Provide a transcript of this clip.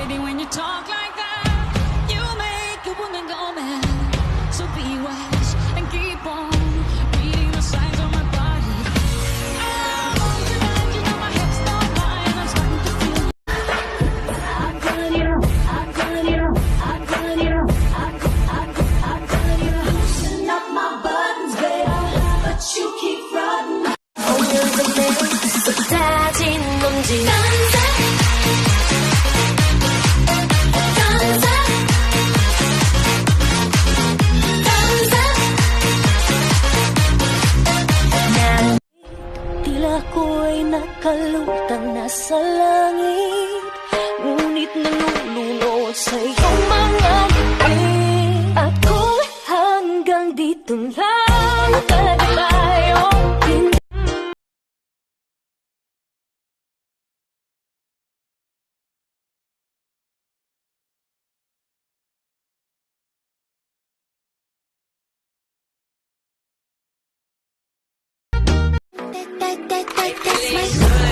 Baby, when you talk like that, you make a woman go mad. So be wise and keep on reading the signs on my body. I'm on tonight, you know my hips don't lie, and I'm starting to feel. I've done it all, I've done it all, I've done it all, I've done it all. Loosen up my buttons, baby, but you keep running. 오늘도 내 쏟아진 먼지. Tila ko'y nakalutang nasa langit, ngunit nalulunod sa iyong mga ngiti. Ako hanggang dito lang, pwede tayong that's my